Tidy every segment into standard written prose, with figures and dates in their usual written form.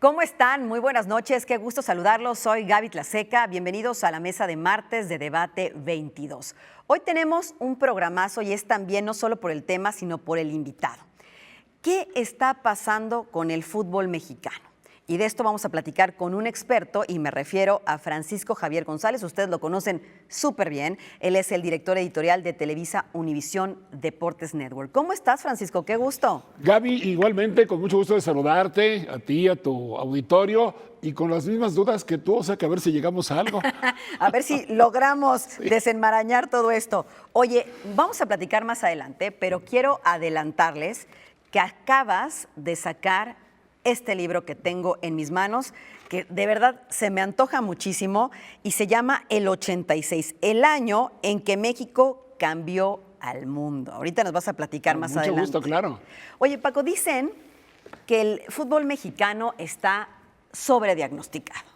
¿Cómo están? Muy buenas noches, qué gusto saludarlos. Soy Gaby Tlaseca, bienvenidos a la mesa de martes de Debate 22. Hoy tenemos un programazo y es también no solo por el tema, sino por el invitado. ¿Qué está pasando con el fútbol mexicano? Y de esto vamos a platicar con un experto y me refiero a Francisco Javier González. Ustedes lo conocen súper bien. Él es el director editorial de Televisa Univisión Deportes Network. ¿Cómo estás, Francisco? ¡Qué gusto! Gaby, igualmente, con mucho gusto de saludarte, a ti, a tu auditorio, y con las mismas dudas que tú, o sea, que a ver si llegamos a algo. A ver si logramos desenmarañar todo esto. Oye, vamos a platicar más adelante, pero quiero adelantarles que acabas de sacar este libro que tengo en mis manos, que de verdad se me antoja muchísimo y se llama El 86, el año en que México cambió al mundo. Ahorita nos vas a platicar más adelante. Mucho gusto, claro. Oye, Paco, dicen que el fútbol mexicano está sobrediagnosticado.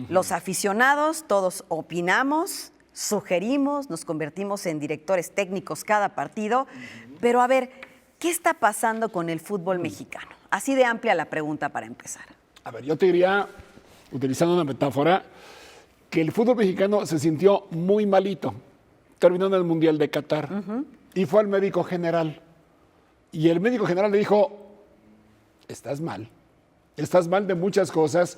Los aficionados, todos opinamos, sugerimos, nos convertimos en directores técnicos cada partido, pero a ver, ¿qué está pasando con el fútbol mexicano? Así de amplia la pregunta para empezar. A ver, yo te diría, utilizando una metáfora, que el fútbol mexicano se sintió muy malito. Terminó en el Mundial de Qatar y fue al médico general. Y el médico general le dijo, estás mal de muchas cosas,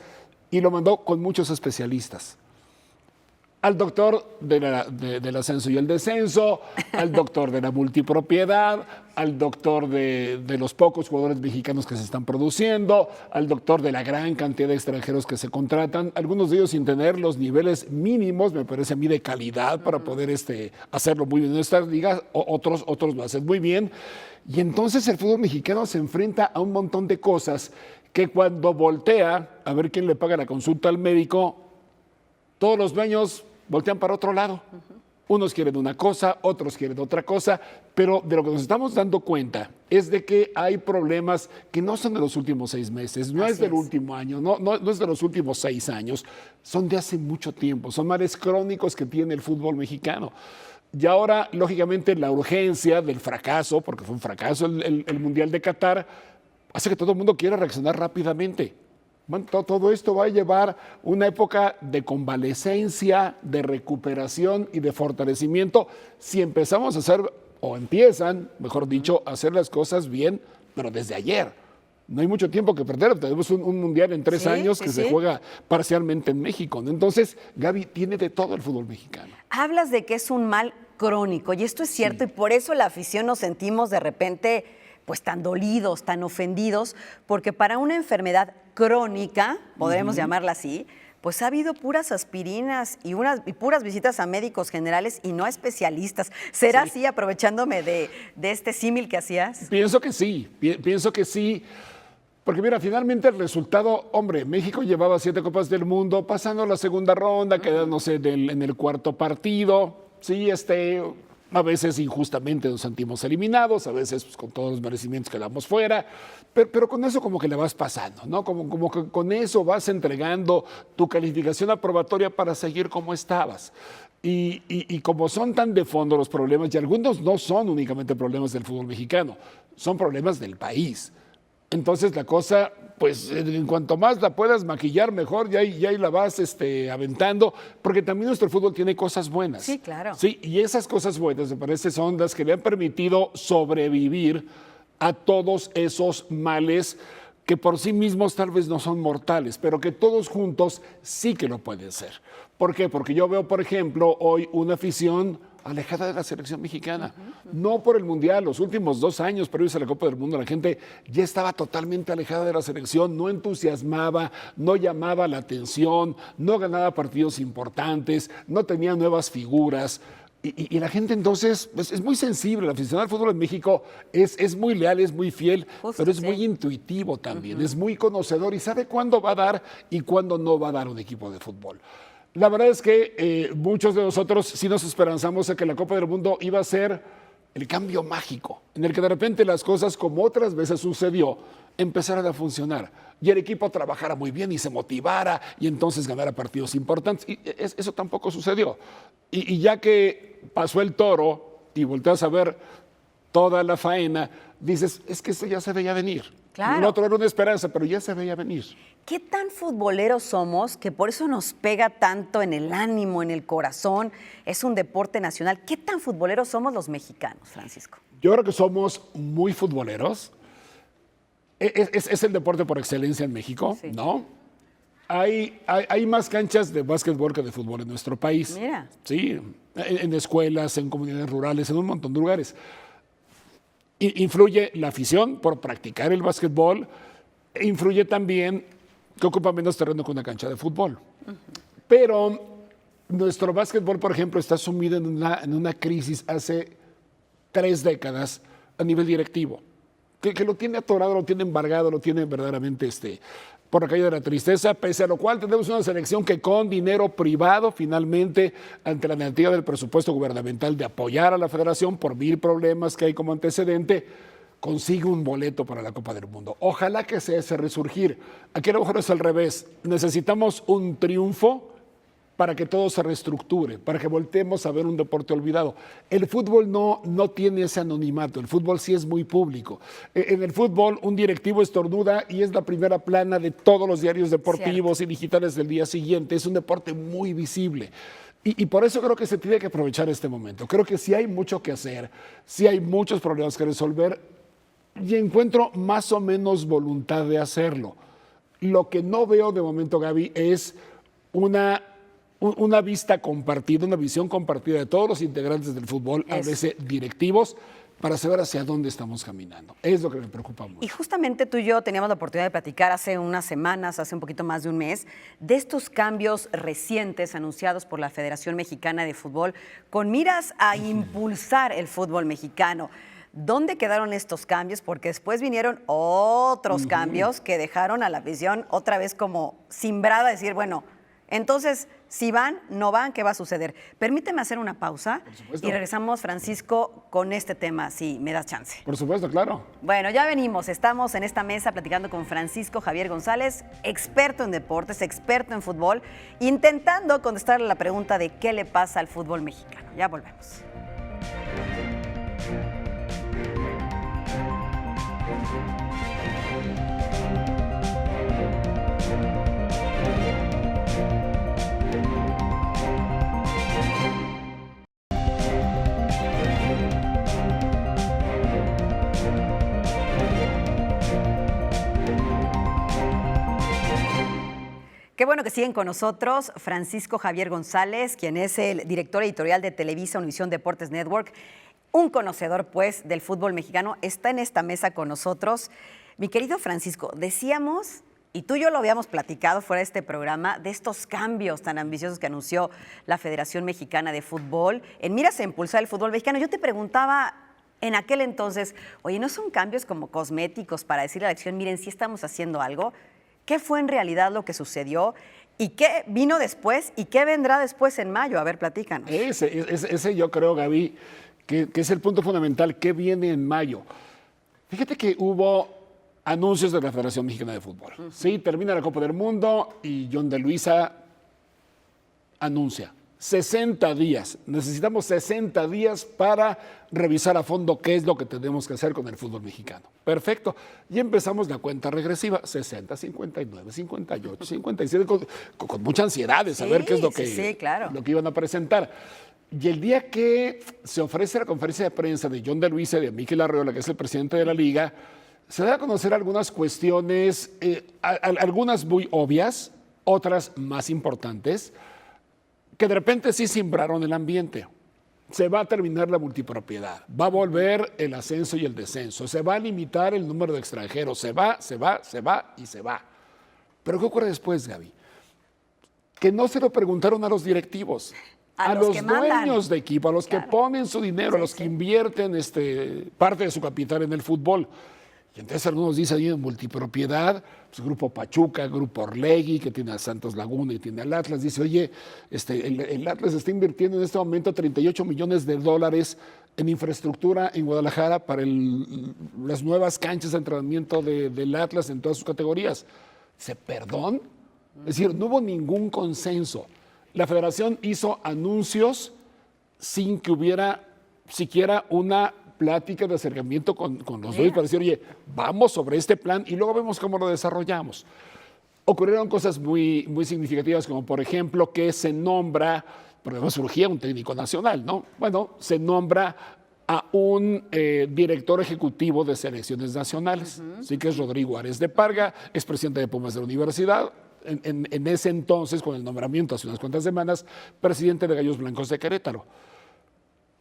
y lo mandó con muchos especialistas. Al doctor del ascenso y el descenso, al doctor de la multipropiedad, al doctor de los pocos jugadores mexicanos que se están produciendo, al doctor de la gran cantidad de extranjeros que se contratan, algunos de ellos sin tener los niveles mínimos, me parece a mí, de calidad para poder hacerlo muy bien en estas ligas, otros lo hacen muy bien. Y entonces el fútbol mexicano se enfrenta a un montón de cosas que cuando voltea a ver quién le paga la consulta al médico, todos los dueños voltean para otro lado. Unos quieren una cosa, otros quieren otra cosa, pero de lo que nos estamos dando cuenta es de que hay problemas que no son de los últimos 6 meses, no es del último año, no es de los últimos 6 años, son de hace mucho tiempo, son males crónicos que tiene el fútbol mexicano. Y ahora, lógicamente, la urgencia del fracaso, porque fue un fracaso el Mundial de Qatar, hace que todo el mundo quiera reaccionar rápidamente. Bueno, todo esto va a llevar una época de convalecencia, de recuperación y de fortalecimiento si empezamos a hacer, o empiezan, mejor dicho, a hacer las cosas bien, pero desde ayer. No hay mucho tiempo que perder, tenemos un mundial en 3 años que se juega parcialmente en México. Entonces, Gaby, tiene de todo el fútbol mexicano. Hablas de que es un mal crónico, y esto es cierto, y por eso la afición nos sentimos de repente pues tan dolidos, tan ofendidos, porque para una enfermedad crónica, podremos llamarla así, pues ha habido puras aspirinas y puras visitas a médicos generales y no a especialistas. ¿Será así, aprovechándome de este símil que hacías? Pienso que sí, porque mira, finalmente el resultado, hombre, México llevaba 7 Copas del Mundo, pasando la segunda ronda, quedándose en el cuarto partido, sí, a veces injustamente nos sentimos eliminados, a veces pues, con todos los merecimientos quedamos fuera, pero con eso como que le vas pasando, ¿no? Como que con eso vas entregando tu calificación aprobatoria para seguir como estabas. Y como son tan de fondo los problemas, y algunos no son únicamente problemas del fútbol mexicano, son problemas del país. Entonces la cosa, pues en cuanto más la puedas maquillar, mejor, ya ahí la vas aventando, porque también nuestro fútbol tiene cosas buenas. Sí, claro. Sí, y esas cosas buenas, me parece, son las que le han permitido sobrevivir a todos esos males que por sí mismos tal vez no son mortales, pero que todos juntos sí que lo pueden ser. ¿Por qué? Porque yo veo, por ejemplo, hoy una afición alejada de la selección mexicana. No por el Mundial, los últimos 2 años previos a la Copa del Mundo, la gente ya estaba totalmente alejada de la selección, no entusiasmaba, no llamaba la atención, no ganaba partidos importantes, no tenía nuevas figuras. Y la gente entonces pues, es muy sensible, el aficionado al fútbol en México es muy leal, es muy fiel, pero es muy intuitivo también, es muy conocedor y sabe cuándo va a dar y cuándo no va a dar un equipo de fútbol. La verdad es que muchos de nosotros sí nos esperanzamos a que la Copa del Mundo iba a ser el cambio mágico, en el que de repente las cosas, como otras veces sucedió, empezaran a funcionar y el equipo trabajara muy bien y se motivara y entonces ganara partidos importantes. Y eso tampoco sucedió. Y ya que pasó el toro y volteas a ver toda la faena, dices, es que esto ya se veía venir. Claro. El otro era una esperanza, pero ya se veía venir. ¿Qué tan futboleros somos que por eso nos pega tanto en el ánimo, en el corazón? Es un deporte nacional. ¿Qué tan futboleros somos los mexicanos, Francisco? Yo creo que somos muy futboleros. Es el deporte por excelencia en México, Sí. ¿no? Hay más canchas de básquetbol que de fútbol en nuestro país. Mira. Sí, en escuelas, en comunidades rurales, en un montón de lugares. Influye la afición por practicar el básquetbol, e influye también que ocupa menos terreno que una cancha de fútbol. Pero nuestro básquetbol, por ejemplo, está sumido en una crisis hace 3 décadas a nivel directivo, que lo tiene atorado, lo tiene embargado, lo tiene verdaderamente por la calle de la tristeza, pese a lo cual tenemos una selección que con dinero privado, finalmente, ante la negativa del presupuesto gubernamental de apoyar a la federación por 1000 problemas que hay como antecedente, consigue un boleto para la Copa del Mundo. Ojalá que sea ese resurgir. Aquí a lo mejor es al revés. Necesitamos un triunfo para que todo se reestructure, para que volteemos a ver un deporte olvidado. El fútbol no tiene ese anonimato, el fútbol sí es muy público. En el fútbol un directivo estornuda y es la primera plana de todos los diarios deportivos y digitales del día siguiente. Es un deporte muy visible. Y por eso creo que se tiene que aprovechar este momento. Creo que sí hay mucho que hacer, sí hay muchos problemas que resolver y encuentro más o menos voluntad de hacerlo. Lo que no veo de momento, Gaby, es una vista compartida, una visión compartida de todos los integrantes del fútbol, a veces directivos, para saber hacia dónde estamos caminando. Es lo que me preocupa mucho. Y justamente tú y yo teníamos la oportunidad de platicar hace unas semanas, hace un poquito más de un mes, de estos cambios recientes anunciados por la Federación Mexicana de Fútbol con miras a impulsar el fútbol mexicano. ¿Dónde quedaron estos cambios? Porque después vinieron otros cambios que dejaron a la afición otra vez como cimbrada, decir, bueno, entonces, si van, no van, ¿qué va a suceder? Permíteme hacer una pausa y regresamos, Francisco, con este tema, si me das chance. Por supuesto, claro. Bueno, ya venimos. Estamos en esta mesa platicando con Francisco Javier González, experto en deportes, experto en fútbol, intentando contestarle la pregunta de qué le pasa al fútbol mexicano. Ya volvemos. Qué bueno que siguen con nosotros Francisco Javier González, quien es el director editorial de Televisa Univisión Deportes Network, un conocedor pues del fútbol mexicano, está en esta mesa con nosotros. Mi querido Francisco, decíamos, y tú y yo lo habíamos platicado fuera de este programa, de estos cambios tan ambiciosos que anunció la Federación Mexicana de Fútbol en miras a impulsar el fútbol mexicano. Yo te preguntaba en aquel entonces, oye, ¿no son cambios como cosméticos para decirle a la acción, miren, sí estamos haciendo algo? ¿Qué fue en realidad lo que sucedió? ¿Y qué vino después? ¿Y qué vendrá después en mayo? A ver, platícanos. Ese yo creo, Gaby, que es el punto fundamental. ¿Qué viene en mayo? Fíjate que hubo anuncios de la Federación Mexicana de Fútbol. Sí, termina la Copa del Mundo y John de Luisa anuncia 60 días. Necesitamos 60 días para revisar a fondo qué es lo que tenemos que hacer con el fútbol mexicano. Perfecto. Y empezamos la cuenta regresiva. 60, 59, 58, 57, con mucha ansiedad de saber qué es lo que iban a presentar. Y el día que se ofrece la conferencia de prensa de John de Luisa y de Mikel Arreola, que es el presidente de la liga, se da a conocer algunas cuestiones, algunas muy obvias, otras más importantes, que de repente sí simbraron el ambiente. Se va a terminar la multipropiedad, va a volver el ascenso y el descenso, se va a limitar el número de extranjeros, se va y se va. Pero ¿qué ocurre después, Gaby? Que no se lo preguntaron a los directivos, a los dueños de equipo, a los que ponen su dinero, a los que invierten parte de su capital en el fútbol. Y entonces algunos dicen ahí en multipropiedad, pues Grupo Pachuca, Grupo Orlegui, que tiene a Santos Laguna y tiene al Atlas, dice, oye, el Atlas está invirtiendo en este momento $38 millones en infraestructura en Guadalajara para las nuevas canchas de entrenamiento del Atlas en todas sus categorías. Dice, ¿perdón? Es decir, no hubo ningún consenso. La federación hizo anuncios sin que hubiera siquiera una plática de acercamiento con los dueños para decir, oye, vamos sobre este plan y luego vemos cómo lo desarrollamos. Ocurrieron cosas muy, muy significativas, como por ejemplo que se nombra, porque además surgía un técnico nacional, ¿no? Bueno, se nombra a un director ejecutivo de selecciones nacionales, sí, que es Rodrigo Ares de Parga, es presidente de Pumas de la universidad, en ese entonces, con el nombramiento hace unas cuantas semanas, presidente de Gallos Blancos de Querétaro.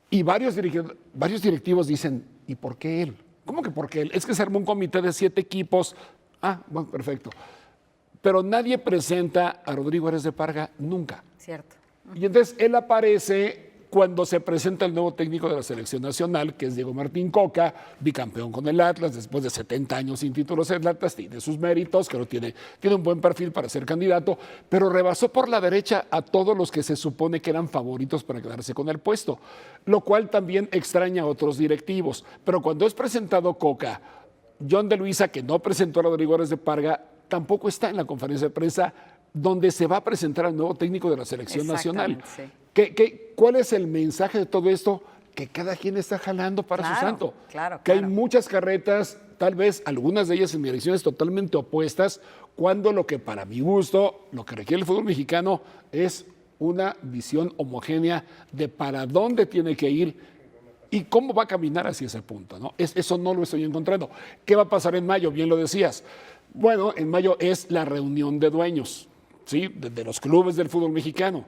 Y varios directivos dicen, ¿y por qué él? ¿Cómo que por qué él? Es que se armó un comité de 7 equipos. Ah, bueno, perfecto. Pero nadie presenta a Rodrigo Ares de Parga nunca. Cierto. Y entonces él aparece cuando se presenta el nuevo técnico de la selección nacional, que es Diego Martín Coca, bicampeón con el Atlas, después de 70 años sin títulos en el Atlas, tiene sus méritos, que tiene un buen perfil para ser candidato, pero rebasó por la derecha a todos los que se supone que eran favoritos para quedarse con el puesto, lo cual también extraña a otros directivos. Pero cuando es presentado Coca, John de Luisa, que no presentó a Rodrigo Ares de Parga, tampoco está en la conferencia de prensa donde se va a presentar al nuevo técnico de la selección nacional. Sí. ¿Cuál es el mensaje de todo esto? Que cada quien está jalando para su santo. Claro. Hay muchas carretas, tal vez algunas de ellas en direcciones totalmente opuestas, cuando lo que para mi gusto, lo que requiere el fútbol mexicano es una visión homogénea de para dónde tiene que ir y cómo va a caminar hacia ese punto, ¿no? Eso no lo estoy encontrando. ¿Qué va a pasar en mayo? Bien lo decías. Bueno, en mayo es la reunión de dueños, ¿sí? De los clubes del fútbol mexicano.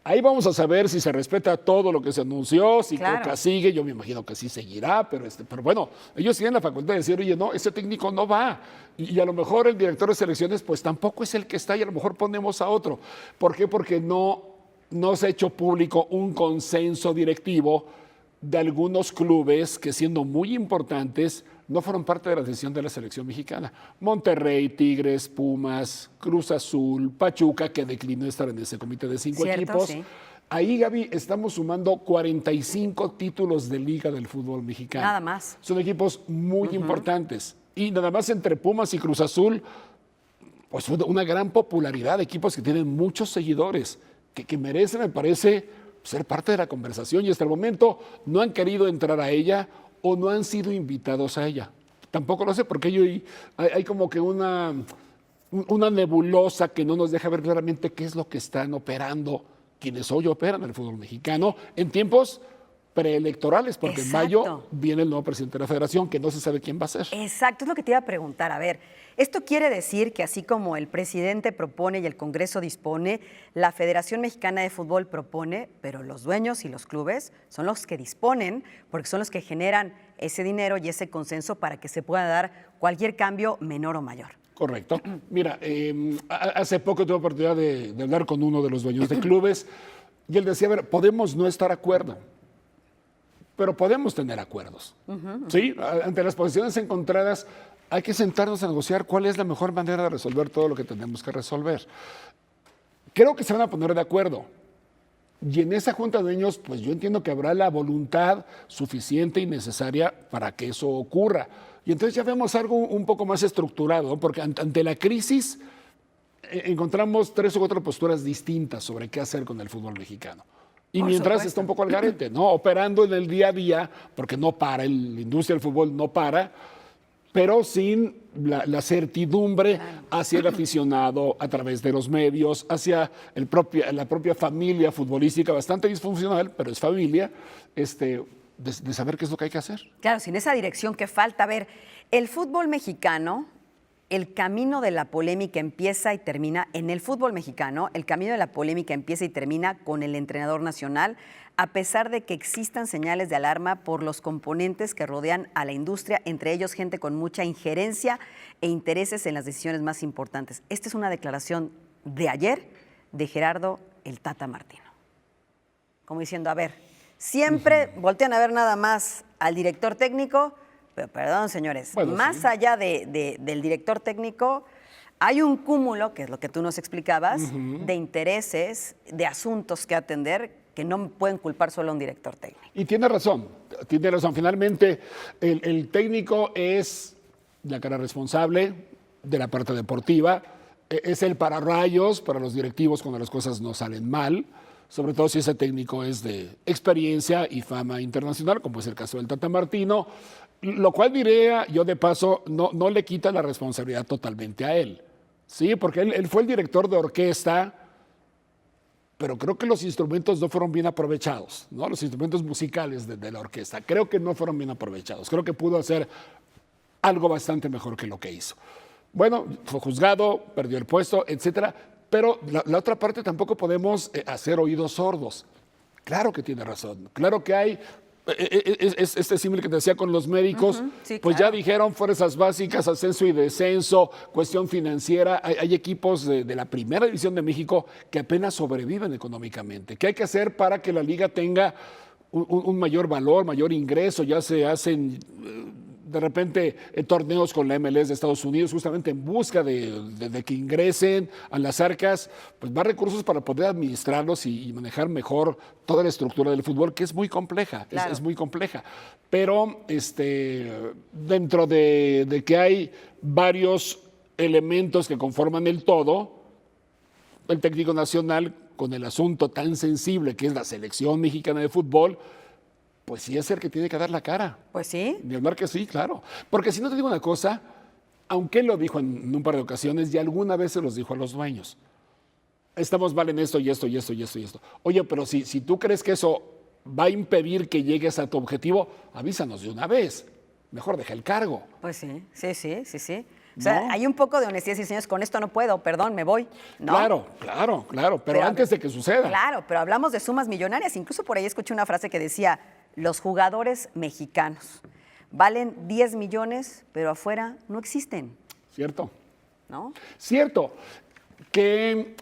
Ahí vamos a saber si se respeta todo lo que se anunció, si Coca sigue, yo me imagino que sí seguirá, pero bueno, ellos tienen la facultad de decir, oye, no, ese técnico no va. Y a lo mejor el director de selecciones, pues tampoco es el que está y a lo mejor ponemos a otro. ¿Por qué? Porque no se ha hecho público un consenso directivo de algunos clubes que, siendo muy importantes, no fueron parte de la decisión de la selección mexicana. Monterrey, Tigres, Pumas, Cruz Azul, Pachuca, que declinó estar en ese comité de 5 equipos. Sí. Ahí, Gaby, estamos sumando 45 títulos de liga del fútbol mexicano. Nada más. Son equipos muy importantes. Y nada más entre Pumas y Cruz Azul, pues una gran popularidad de equipos que tienen muchos seguidores, que merecen, me parece, ser parte de la conversación. Y hasta el momento no han querido entrar a ella o no han sido invitados a ella. Tampoco lo sé, porque hay como que una nebulosa que no nos deja ver claramente qué es lo que están operando quienes hoy operan el fútbol mexicano en tiempos preelectorales, porque en mayo viene el nuevo presidente de la federación, que no se sabe quién va a ser. Exacto, es lo que te iba a preguntar. A ver, esto quiere decir que así como el presidente propone y el Congreso dispone, la Federación Mexicana de Fútbol propone, pero los dueños y los clubes son los que disponen, porque son los que generan ese dinero y ese consenso para que se pueda dar cualquier cambio menor o mayor. Correcto. Mira, hace poco tuve oportunidad de hablar con uno de los dueños de clubes y él decía, a ver, podemos no estar de acuerdo, pero podemos tener acuerdos. ¿Sí? Ante las posiciones encontradas, hay que sentarnos a negociar cuál es la mejor manera de resolver todo lo que tenemos que resolver. Creo que se van a poner de acuerdo. Y en esa junta de dueños, pues yo entiendo que habrá la voluntad suficiente y necesaria para que eso ocurra. Y entonces ya vemos algo un poco más estructurado, ¿no? Porque ante la crisis encontramos 3 o 4 posturas distintas sobre qué hacer con el fútbol mexicano. Y mientras está un poco al garete, ¿no? Operando en el día a día, porque no para, la industria del fútbol no para, pero sin la certidumbre hacia el aficionado a través de los medios, hacia la propia familia futbolística, bastante disfuncional, pero es familia, de saber qué es lo que hay que hacer. Claro, sin esa dirección que falta. A ver, el fútbol mexicano, el camino de la polémica empieza y termina en el fútbol mexicano, el camino de la polémica empieza y termina con el entrenador nacional, a pesar de que existan señales de alarma por los componentes que rodean a la industria, entre ellos gente con mucha injerencia e intereses en las decisiones más importantes. Esta es una declaración de ayer de Gerardo el Tata Martino. Como diciendo, a ver, siempre voltean a ver nada más al director técnico, pero perdón, señores, bueno, más allá del director técnico, hay un cúmulo, que es lo que tú nos explicabas, de intereses, de asuntos que atender, que no pueden culpar solo a un director técnico. Y tiene razón. Finalmente, el técnico es la cara responsable de la parte deportiva, es el pararrayos para los directivos cuando las cosas no salen mal, sobre todo si ese técnico es de experiencia y fama internacional, como es el caso del Tata Martino, lo cual diría yo de paso, no le quita la responsabilidad totalmente a él, ¿sí? Porque él fue el director de orquesta, pero creo que los instrumentos no fueron bien aprovechados, ¿no? Los instrumentos musicales de la orquesta, creo que no fueron bien aprovechados, creo que pudo hacer algo bastante mejor que lo que hizo. Bueno, fue juzgado, perdió el puesto, etcétera, pero la otra parte tampoco podemos hacer oídos sordos. Claro que tiene razón, claro que hay este símil que te decía con los médicos, sí, pues claro. ya dijeron fuerzas básicas, ascenso y descenso, cuestión financiera. Hay equipos de la primera división de México que apenas sobreviven económicamente. ¿Qué hay que hacer para que la liga tenga un mayor valor, mayor ingreso? Ya se hacen de repente torneos con la MLS de Estados Unidos justamente en busca de que ingresen a las arcas pues más recursos para poder administrarlos y manejar mejor toda la estructura del fútbol, que es muy compleja, Claro. es muy compleja. Pero dentro de que hay varios elementos que conforman el todo, el técnico nacional, con el asunto tan sensible que es la selección mexicana de fútbol, pues sí es el que tiene que dar la cara. Pues sí. De hablar que sí, claro. Porque si no te digo una cosa, aunque él lo dijo en un par de ocasiones, y alguna vez se los dijo a los dueños. Estamos mal en esto y esto y esto y esto y esto. Oye, pero si tú crees que eso va a impedir que llegues a tu objetivo, avísanos de una vez. Mejor deja el cargo. Pues sí, sí, sí, sí, sí. O sea, ¿No? hay un poco de honestidad y señores, con esto no puedo, perdón, me voy. ¿No? Claro, pero Pero, antes de que suceda. Claro, pero hablamos de sumas millonarias. Incluso por ahí escuché una frase que decía, los jugadores mexicanos valen 10 millones, pero afuera no existen, ¿Cierto? ¿no? Cierto, que,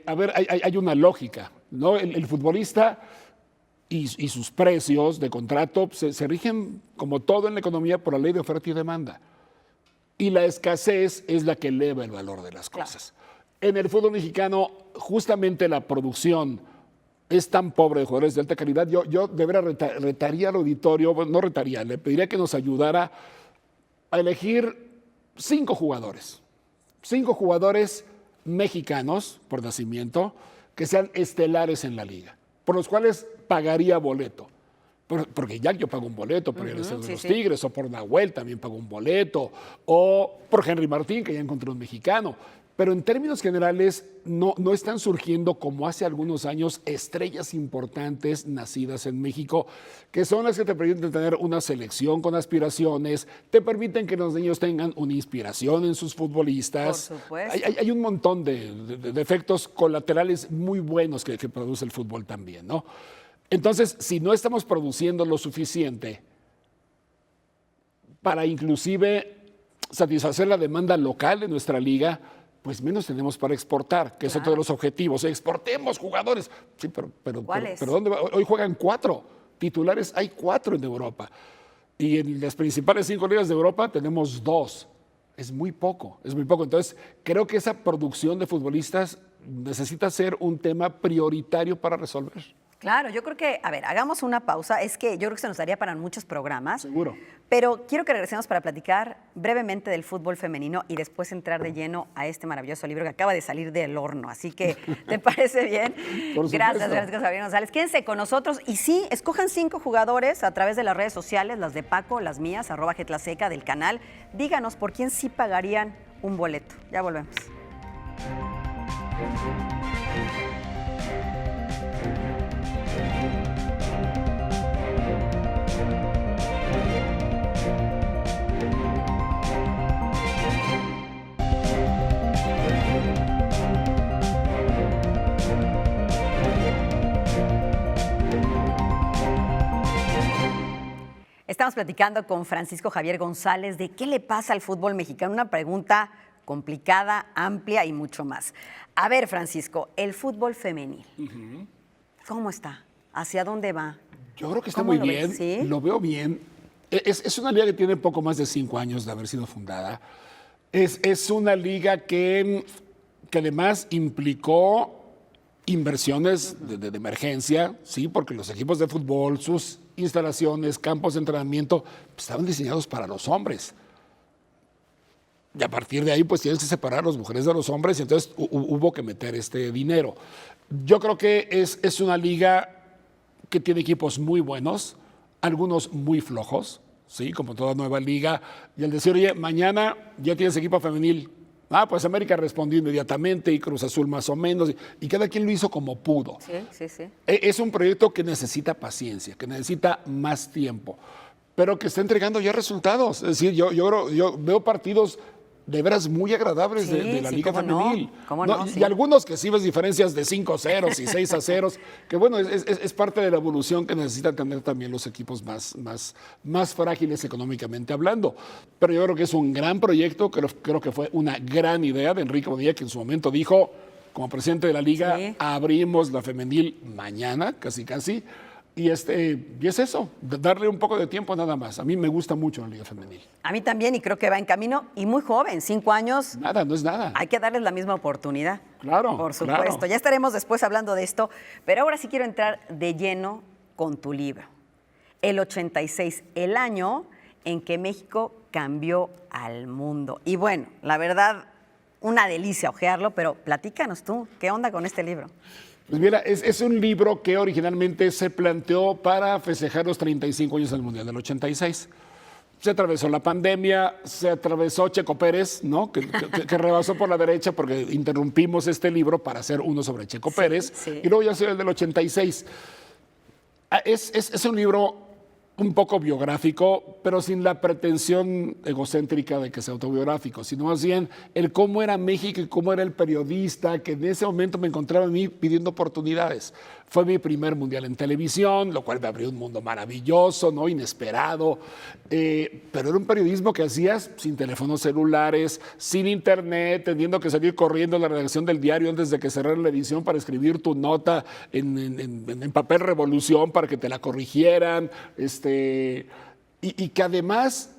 a ver, hay una lógica, ¿no? El futbolista y sus precios de contrato se rigen, como todo en la economía, por la ley de oferta y demanda. Y la escasez es la que eleva el valor de las cosas. En el fútbol mexicano, justamente la producción es tan pobre de jugadores de alta calidad. Yo de veras retaría al auditorio, bueno, no retaría, le pediría que nos ayudara a elegir 5 jugadores. 5 jugadores mexicanos, por nacimiento, que sean estelares en la liga, por los cuales pagaría boleto. Porque ya yo pago un boleto por el Estadio de los Tigres, o por Nahuel también pago un boleto, o por Henry Martín, que ya encontré un mexicano. Pero en términos generales no están surgiendo como hace algunos años estrellas importantes nacidas en México, que son las que te permiten tener una selección con aspiraciones, te permiten que los niños tengan una inspiración en sus futbolistas. Por supuesto. Hay un montón de efectos colaterales muy buenos que produce el fútbol también, ¿no? Entonces, si no estamos produciendo lo suficiente para inclusive satisfacer la demanda local de nuestra liga, pues menos tenemos para exportar, que es otro de los objetivos. Exportemos jugadores. Sí, pero ¿dónde va? Hoy juegan 4 titulares, hay 4 en Europa. Y en las principales 5 ligas de Europa tenemos 2. Es muy poco, es muy poco. Entonces, creo que esa producción de futbolistas necesita ser un tema prioritario para resolver. Claro, yo creo que, a ver, hagamos una pausa. Es que yo creo que se nos daría para muchos programas. Seguro. Pero quiero que regresemos para platicar brevemente del fútbol femenino y después entrar de lleno a este maravilloso libro que acaba de salir del horno. Así que, ¿te parece bien? Por Gracias, supuesto. Javier González. Quédense con nosotros y sí, escojan 5 jugadores a través de las redes sociales, las de Paco, las mías, @Getlaseca del canal. Díganos por quién sí pagarían un boleto. Ya volvemos. Estamos platicando con Francisco Javier González de qué le pasa al fútbol mexicano. Una pregunta complicada, amplia y mucho más. A ver, Francisco, el fútbol femenil, ¿cómo está? ¿Hacia dónde va? Yo creo que está ¿Cómo muy lo bien, ves? ¿Sí? lo veo bien. Es una liga que tiene poco más de 5 años de haber sido fundada. Es una liga que además implicó inversiones de emergencia, sí, porque los equipos de fútbol, sus instalaciones, campos de entrenamiento, pues, estaban diseñados para los hombres. Y a partir de ahí, pues tienes que separar a las mujeres de los hombres, y entonces hubo que meter este dinero. Yo creo que es una liga que tiene equipos muy buenos, algunos muy flojos, ¿sí? Como toda nueva liga. Y al decir, oye, mañana ya tienes equipo femenil. Pues América respondió inmediatamente y Cruz Azul más o menos. Y cada quien lo hizo como pudo. Sí. Es un proyecto que necesita paciencia, que necesita más tiempo, pero que está entregando ya resultados. Es decir, yo veo partidos de veras muy agradables de la Liga Femenil. ¿Cómo no? Y algunos que sí ves diferencias de 5-0 y 6-0, que bueno, es parte de la evolución que necesitan tener también los equipos más frágiles económicamente hablando. Pero yo creo que es un gran proyecto, creo que fue una gran idea de Enrique Bonilla, que en su momento dijo, como presidente de la Liga, abrimos la femenil mañana, casi. Y es eso, darle un poco de tiempo nada más. A mí me gusta mucho la Liga Femenil. A mí también, y creo que va en camino, y muy joven, 5 años. Nada, no es nada. Hay que darles la misma oportunidad. Claro. Por supuesto. Claro. Ya estaremos después hablando de esto, pero ahora sí quiero entrar de lleno con tu libro. El 86, el año en que México cambió al mundo. Y bueno, la verdad, una delicia hojearlo, pero platícanos tú, ¿qué onda con este libro? Pues mira, es un libro que originalmente se planteó para festejar los 35 años del Mundial del 86. Se atravesó la pandemia, se atravesó Checo Pérez, ¿no? que rebasó por la derecha porque interrumpimos este libro para hacer uno sobre Checo Pérez. Y luego ya se el del 86. Es un libro un poco biográfico, pero sin la pretensión egocéntrica de que sea autobiográfico, sino más bien el cómo era México y cómo era el periodista que en ese momento me encontraba a mí pidiendo oportunidades. Fue mi primer mundial en televisión, lo cual me abrió un mundo maravilloso, ¿no? Inesperado, pero era un periodismo que hacías sin teléfonos celulares, sin internet, teniendo que salir corriendo a la redacción del diario antes de que cerrara la edición para escribir tu nota en papel revolución para que te la corrigieran, y que además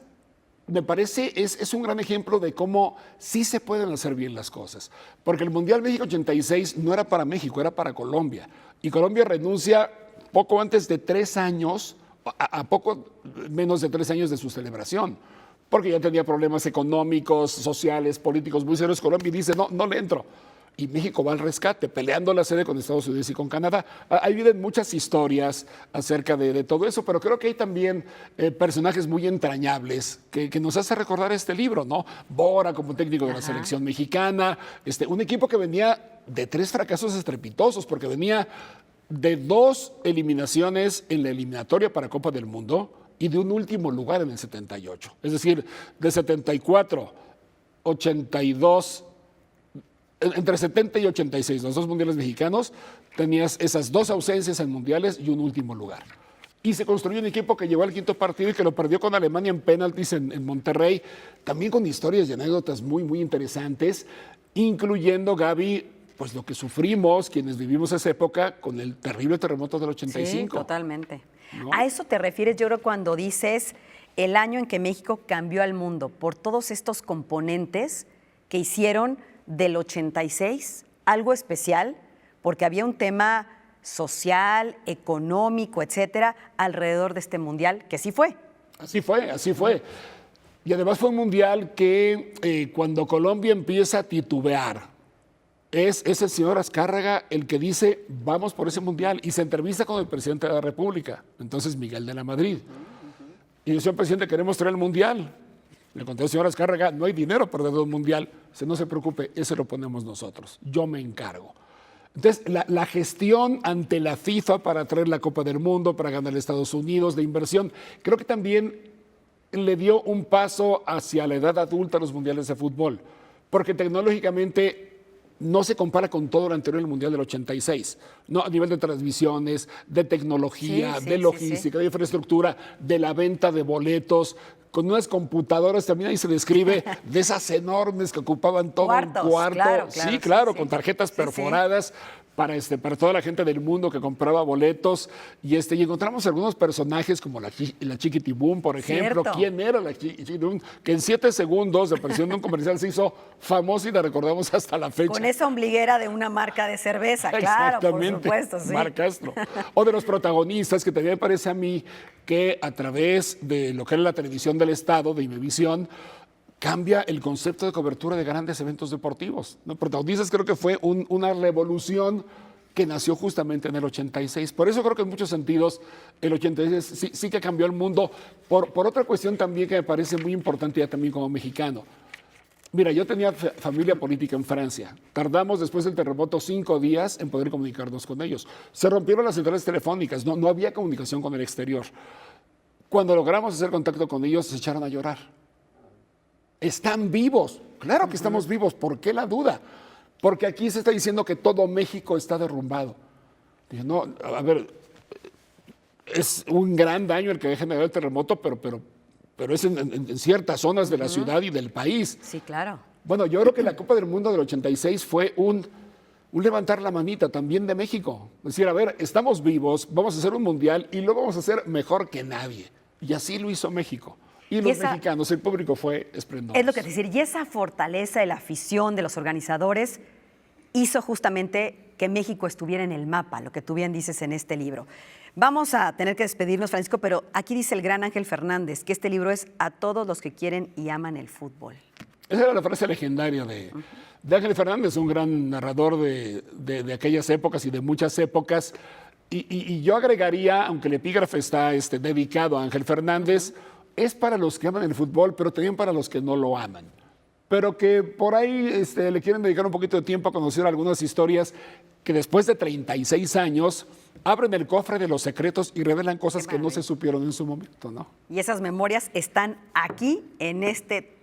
me parece es un gran ejemplo de cómo sí se pueden hacer bien las cosas. Porque el Mundial México 86 no era para México, era para Colombia. Y Colombia renuncia poco antes de 3 años, a poco menos de 3 años de su celebración, porque ya tenía problemas económicos, sociales, políticos muy serios. Colombia dice, no le entro. Y México va al rescate, peleando la sede con Estados Unidos y con Canadá. Ahí vienen muchas historias acerca de todo eso, pero creo que hay también personajes muy entrañables que nos hace recordar este libro, ¿no? Bora como técnico de la selección mexicana, un equipo que venía de 3 fracasos estrepitosos, porque venía de 2 eliminaciones en la eliminatoria para Copa del Mundo y de un último lugar en el 78. Es decir, de 74, 82... Entre 70 y 86, los 2 mundiales mexicanos, tenías esas 2 ausencias en mundiales y un último lugar. Y se construyó un equipo que llegó al 5º partido y que lo perdió con Alemania en penaltis en Monterrey, también con historias y anécdotas muy, muy interesantes, incluyendo, Gaby, pues lo que sufrimos quienes vivimos esa época con el terrible terremoto del 85. Sí, totalmente. ¿No? A eso te refieres, yo creo, cuando dices el año en que México cambió al mundo, por todos estos componentes que hicieron del 86 algo especial, porque había un tema social, económico, etcétera, alrededor de este mundial, que sí fue. Así fue. Y además fue un mundial que cuando Colombia empieza a titubear, es el señor Azcárraga el que dice, vamos por ese mundial, y se entrevista con el presidente de la República, entonces Miguel de la Madrid. Y yo, señor presidente, queremos traer el mundial. Le conté al señor Azcárraga, no hay dinero para el mundial. Dice, no se preocupe, ese lo ponemos nosotros. Yo me encargo. Entonces, la gestión ante la FIFA para traer la Copa del Mundo, para ganar a Estados Unidos, de inversión, creo que también le dio un paso hacia la edad adulta a los mundiales de fútbol. Porque tecnológicamente no se compara con todo lo anterior al Mundial del 86, ¿no? A nivel de transmisiones, de tecnología, de logística, de infraestructura, de la venta de boletos, con unas computadoras, también ahí se describe, de esas enormes que ocupaban todo un cuarto. Claro, con tarjetas perforadas. Para toda la gente del mundo que compraba boletos. Y encontramos algunos personajes como la Chiquitibum, por ejemplo. Cierto. ¿Quién era la Chiquitibum? Que en 7 segundos de aparición de un comercial se hizo famosa y la recordamos hasta la fecha. Con esa ombliguera de una marca de cerveza, claro, por supuesto. Sí. Mar Castro. O de los protagonistas, que también me parece a mí que a través de lo que era la televisión del Estado, de Imevisión, cambia el concepto de cobertura de grandes eventos deportivos, ¿no? Protagonistas creo que fue una revolución que nació justamente en el 86. Por eso creo que en muchos sentidos el 86 sí que cambió el mundo, por otra cuestión también que me parece muy importante ya también como mexicano. Mira, yo tenía familia política en Francia. Tardamos después del terremoto 5 días en poder comunicarnos con ellos. Se rompieron las centrales telefónicas, no había comunicación con el exterior. Cuando logramos hacer contacto con ellos, se echaron a llorar. Están vivos. Claro que estamos vivos. ¿Por qué la duda? Porque aquí se está diciendo que todo México está derrumbado. Dije, no, a ver, es un gran daño el que ha generado el terremoto, pero es en ciertas zonas de la ciudad y del país. Sí, claro. Bueno, yo creo que la Copa del Mundo del 86 fue un levantar la manita también de México. Es decir, a ver, estamos vivos, vamos a hacer un mundial y lo vamos a hacer mejor que nadie. Y así lo hizo México. Y los mexicanos, el público fue esplendoroso. Es lo que te decir, y esa fortaleza de la afición de los organizadores hizo justamente que México estuviera en el mapa, lo que tú bien dices en este libro. Vamos a tener que despedirnos, Francisco, pero aquí dice el gran Ángel Fernández que este libro es a todos los que quieren y aman el fútbol. Esa era la frase legendaria de Ángel Fernández, un gran narrador de aquellas épocas y de muchas épocas. Y yo agregaría, aunque el epígrafe está dedicado a Ángel Fernández, es para los que aman el fútbol, pero también para los que no lo aman. Pero que por ahí le quieren dedicar un poquito de tiempo a conocer algunas historias que después de 36 años abren el cofre de los secretos y revelan cosas que no se supieron en su momento, ¿no? Y esas memorias están aquí en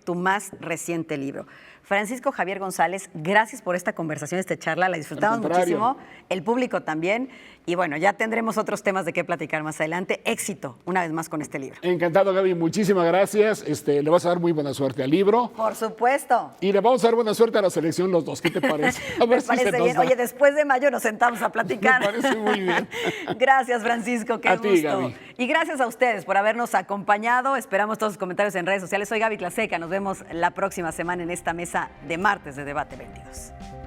tu más reciente libro. Francisco Javier González, gracias por esta conversación, esta charla, la disfrutamos muchísimo, el público también, y bueno, ya tendremos otros temas de qué platicar más adelante. Éxito, una vez más, con este libro. Encantado, Gaby, muchísimas gracias. Le vas a dar muy buena suerte al libro. Por supuesto. Y le vamos a dar buena suerte a la selección los dos, ¿qué te parece? A ver Me parece bien. Oye, después de mayo nos sentamos a platicar. Me parece muy bien. Gracias, Francisco, qué gusto. Ti, Gaby. Y gracias a ustedes por habernos acompañado. Esperamos todos sus comentarios en redes sociales. Soy Gaby Tlaseca, nos vemos la próxima semana en esta mesa de martes de Debate 22.